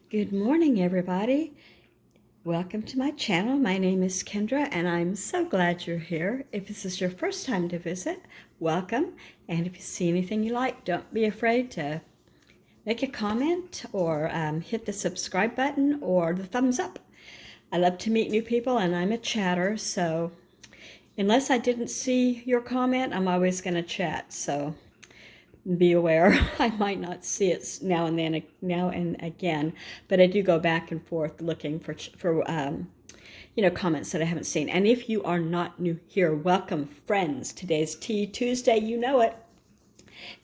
Good morning, everybody. Welcome to my channel. My name is Kendra, and I'm so glad you're here. If this is your first time to visit, welcome. And if you see anything you like, don't be afraid to make a comment or hit the subscribe button or the thumbs up. I love to meet new people, and I'm a chatter, so unless I didn't see your comment, I'm always going to chat. So be aware. I might not see it now and again, but I do go back and forth looking for comments that I haven't seen. And if you are not new here, welcome, friends. Today's Tea Tuesday. You know it.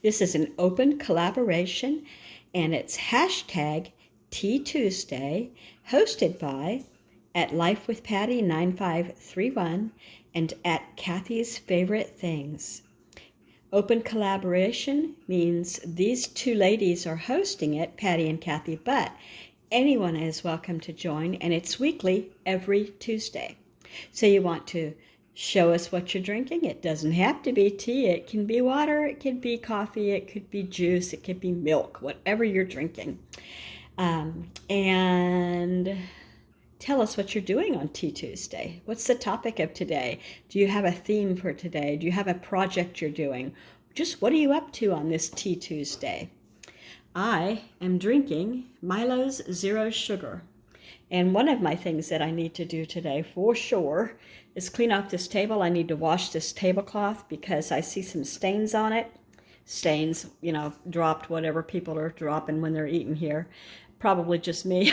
This is an open collaboration, and it's hashtag Tea Tuesday, hosted by at Life with Patty 9531 and at Kathy's Favorite Things. Open collaboration means these two ladies are hosting it, Patty and Kathy, but anyone is welcome to join, and it's weekly every Tuesday. So you want to show us what you're drinking. It doesn't have to be tea. It can be water. It could be coffee. It could be juice. It could be milk, whatever you're drinking. And tell us what you're doing on Tea Tuesday. What's the topic of today? Do you have a theme for today? Do you have a project you're doing? Just what are you up to on this Tea Tuesday? I am drinking Milo's Zero Sugar. And one of my things that I need to do today for sure is clean off this table. I need to wash this tablecloth because I see some stains on it. Stains, dropped whatever people are dropping when they're eating here. Probably just me.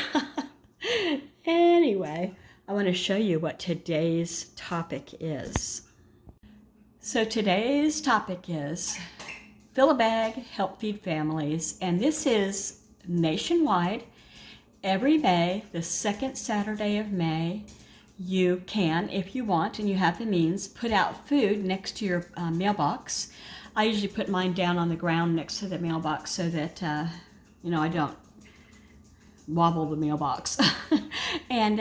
Anyway, I want to show you what today's topic is. So today's topic is Fill a Bag, Help Feed Families, and this is nationwide. Every May, the second Saturday of May, you can, if you want and you have the means, put out food next to your mailbox. I usually put mine down on the ground next to the mailbox so that, I don't wobble the mailbox. And,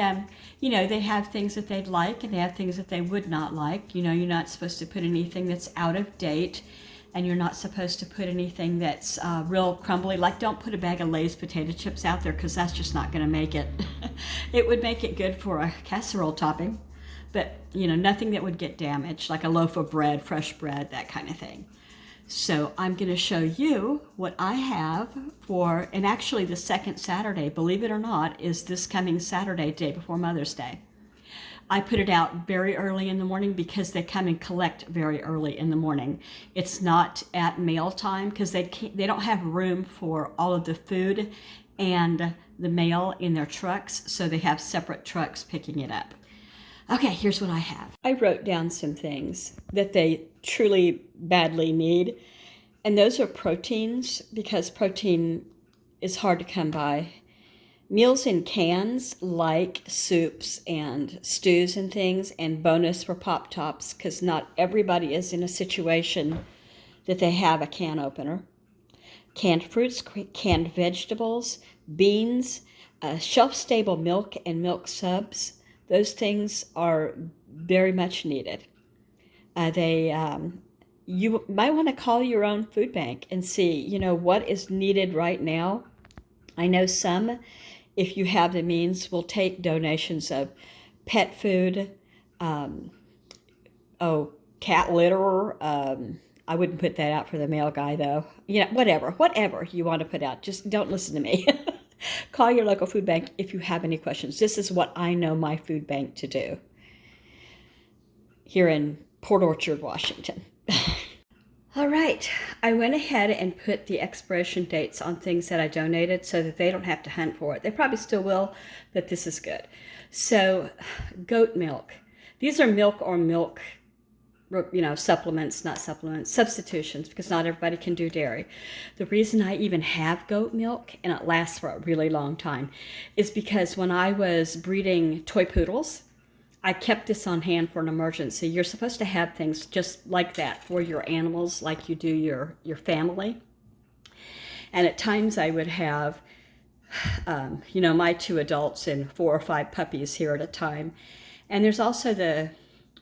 they have things that they'd like and they have things that they would not like. You're not supposed to put anything that's out of date, and you're not supposed to put anything that's real crumbly. Like, don't put a bag of Lay's potato chips out there because that's just not going to make it. It would make it good for a casserole topping, but, nothing that would get damaged, like a loaf of bread, fresh bread, that kind of thing. So I'm going to show you what I have for, and actually the second Saturday, believe it or not, is this coming Saturday, day before Mother's Day. I put it out very early in the morning because they come and collect very early in the morning. It's not at mail time because they don't have room for all of the food and the mail in their trucks, so they have separate trucks picking it up. Okay, here's what I have. I wrote down some things that they truly badly need, and those are proteins, because protein is hard to come by. Meals in cans like soups and stews and things, and bonus for Pop Tops, because not everybody is in a situation that they have a can opener. Canned fruits, canned vegetables, beans, shelf-stable milk and milk subs. Those things are very much needed. You might want to call your own food bank and see, what is needed right now. I know some, if you have the means, will take donations of pet food, cat litter. I wouldn't put that out for the mail guy, though. Whatever you want to put out. Just don't listen to me. Call your local food bank if you have any questions. This is what I know my food bank to do here in Port Orchard, Washington. All right, I went ahead and put the expiration dates on things that I donated so that they don't have to hunt for it. They probably still will, but this is good. So, goat milk. These are milk supplements, not supplements, substitutions, because not everybody can do dairy. The reason I even have goat milk, and it lasts for a really long time, is because when I was breeding toy poodles, I kept this on hand for an emergency. You're supposed to have things just like that for your animals, like you do your family. And at times I would have, my 2 adults and 4 or 5 puppies here at a time. And there's also the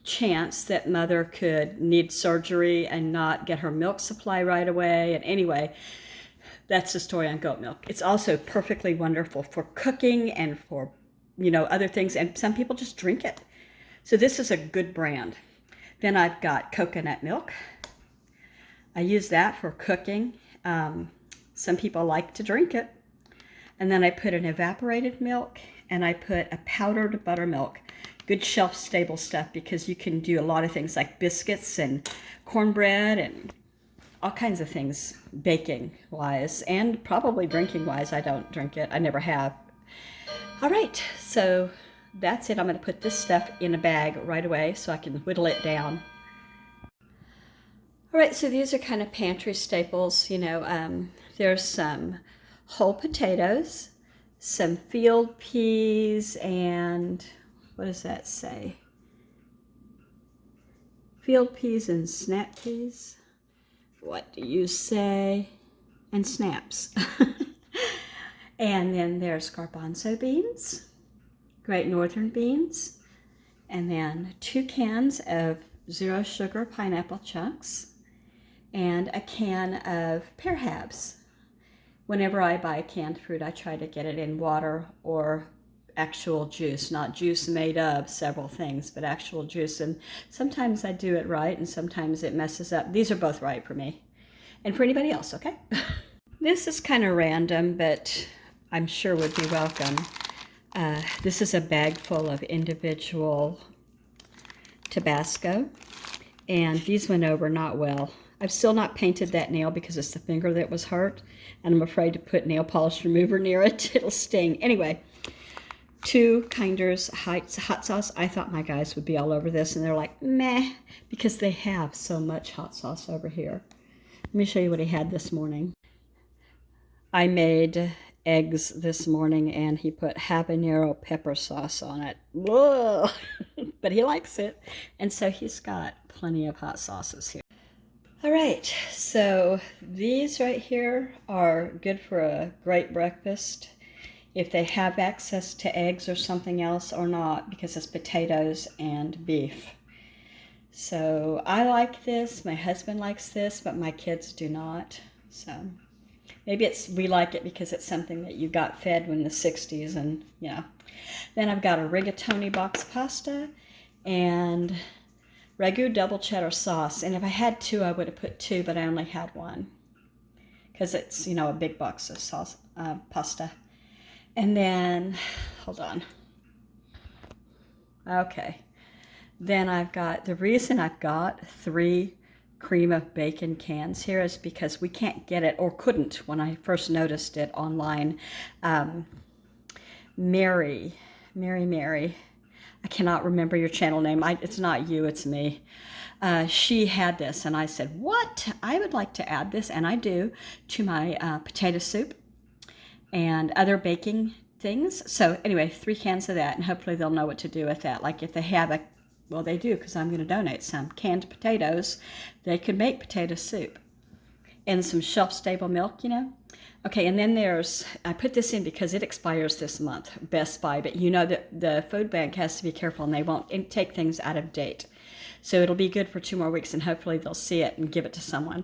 chance that mother could need surgery and not get her milk supply right away. And anyway, That's the story on goat milk. It's also perfectly wonderful for cooking and for, other things. And some people just drink it. So this is a good brand. Then I've got coconut milk. I use that for cooking. Some people like to drink it. And then I put an evaporated milk, and I put a powdered buttermilk. Good shelf-stable stuff, because you can do a lot of things like biscuits and cornbread and all kinds of things baking-wise and probably drinking-wise. I don't drink it. I never have. All right, so that's it. I'm going to put this stuff in a bag right away so I can whittle it down. All right, so these are kind of pantry staples. There's some whole potatoes, some field peas, and what does that say? Field peas and snap peas. What do you say? And snaps. And then there's garbanzo beans, Great Northern beans, and then 2 cans of 0 sugar pineapple chunks, and a can of pear halves. Whenever I buy canned fruit, I try to get it in water or actual juice, not juice made of several things, but actual juice. And sometimes I do it right, and sometimes it messes up. These are both right for me and for anybody else, okay? This is kind of random, but I'm sure would be welcome. This is a bag full of individual Tabasco, and these went over not well. I've still not painted that nail because it's the finger that was hurt, and I'm afraid to put nail polish remover near it. It'll sting. Anyway, 2 Kinders hot sauce. I thought my guys would be all over this, and they're like, meh, because they have so much hot sauce over here. Let me show you what he had this morning. I made eggs this morning, and he put habanero pepper sauce on it. Whoa! But he likes it, and so he's got plenty of hot sauces here. All right, so these right here are good for a great breakfast if they have access to eggs or something else or not, because it's potatoes and beef. So I like this, my husband likes this, but my kids do not. So maybe we like it because it's something that you got fed in the 60s, and Then I've got a rigatoni box pasta and Ragu double cheddar sauce, and if I had 2, I would have put 2, but I only had 1 because it's, a big box of sauce, pasta. And then, hold on. Okay. Then I've got, the reason I've got 3 cream of bacon cans here is because we can't get it, or couldn't when I first noticed it online. Mary, I cannot remember your channel name. It's not you, it's me. She had this, and I said, what? I would like to add this, and I do, to my potato soup and other baking things. So anyway, 3 cans of that, and hopefully they'll know what to do with that. Like if they have well, they do, because I'm going to donate some canned potatoes. They could make potato soup. And some shelf-stable milk, Okay, and then I put this in because it expires this month, Best Buy, but that the food bank has to be careful, and they won't take things out of date. So it'll be good for 2 more weeks, and hopefully they'll see it and give it to someone.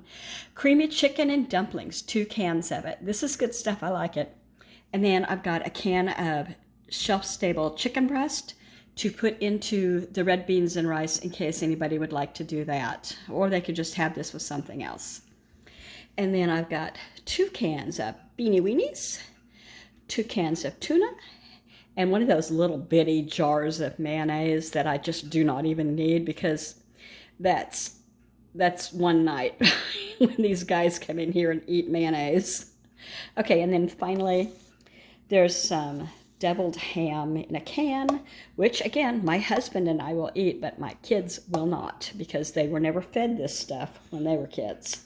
Creamy chicken and dumplings, 2 cans of it. This is good stuff, I like it. And then I've got a can of shelf-stable chicken breast to put into the red beans and rice in case anybody would like to do that. Or they could just have this with something else. And then I've got 2 cans of beanie weenies, 2 cans of tuna, and one of those little bitty jars of mayonnaise that I just do not even need, because that's one night when these guys come in here and eat mayonnaise. Okay, and then finally there's some deviled ham in a can, which again, my husband and I will eat, but my kids will not, because they were never fed this stuff when they were kids.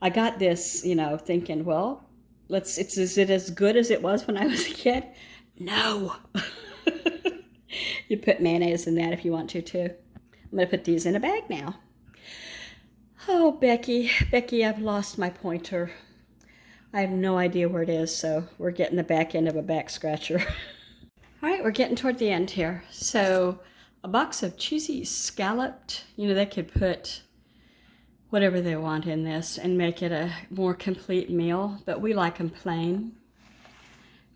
I got this, thinking, well, is it as good as it was when I was a kid? No. You put mayonnaise in that if you want to, too. I'm going to put these in a bag now. Oh, Becky, I've lost my pointer. I have no idea where it is, so we're getting the back end of a back scratcher. All right, we're getting toward the end here. So a box of cheesy scalloped, they could put whatever they want in this and make it a more complete meal, but we like them plain.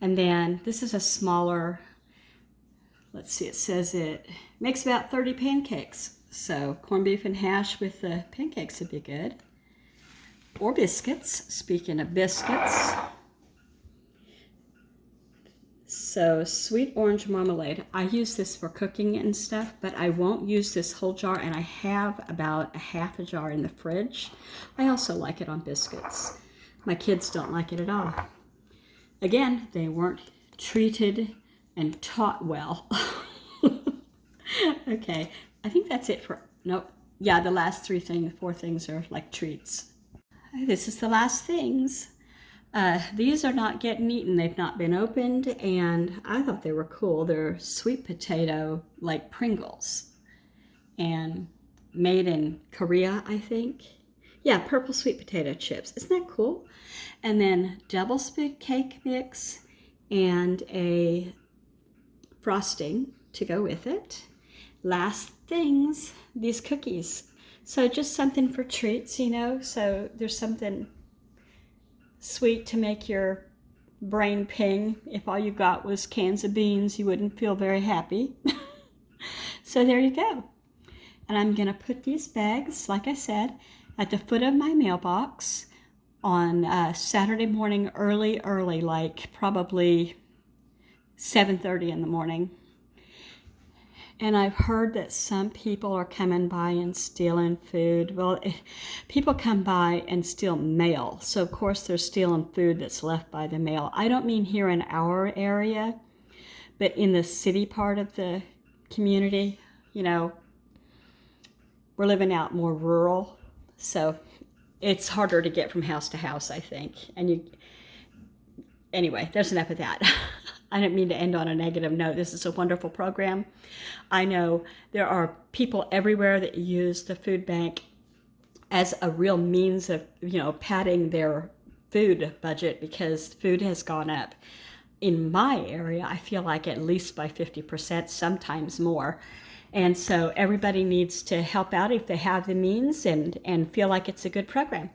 And then this is a smaller, let's see, it says it makes about 30 pancakes. So corned beef and hash with the pancakes would be good. Or biscuits, speaking of biscuits. So sweet orange marmalade. I use this for cooking and stuff, but I won't use this whole jar, and I have about a half a jar in the fridge. I also like it on biscuits. My kids don't like it at all. Again, they weren't treated and taught well. Okay, I think that's it for, nope. Yeah, the last four things are like treats. This is the last things. These are not getting eaten. They've not been opened, and I thought they were cool. They're sweet potato, like Pringles, and made in Korea, I think. Yeah, purple sweet potato chips. Isn't that cool? And then double spoon cake mix and a frosting to go with it. Last things, these cookies. So just something for treats, you know, so there's something sweet to make your brain ping. If all you got was cans of beans, you wouldn't feel very happy. So there you go. And I'm gonna put these bags, like I said, at the foot of my mailbox on Saturday morning early, like probably 7:30 in the morning. And I've heard that some people are coming by and stealing food. Well, people come by and steal mail. So, of course, they're stealing food that's left by the mail. I don't mean here in our area, but in the city part of the community, you know, we're living out more rural. So it's harder to get from house to house, I think. Anyway, there's enough of that. I don't mean to end on a negative note. This is a wonderful program. I know there are people everywhere that use the food bank as a real means of, you know, padding their food budget because food has gone up. In my area, I feel like at least by 50%, sometimes more. And so everybody needs to help out if they have the means and feel like it's a good program.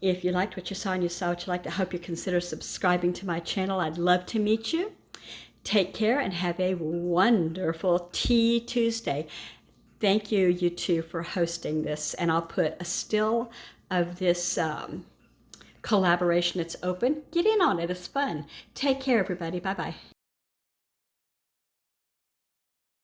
If you liked what you saw and you saw what you liked, I hope you consider subscribing to my channel. I'd love to meet you. Take care and have a wonderful Tea Tuesday. Thank you, you two, for hosting this. And I'll put a still of this collaboration. It's open. Get in on it. It's fun. Take care, everybody. Bye-bye.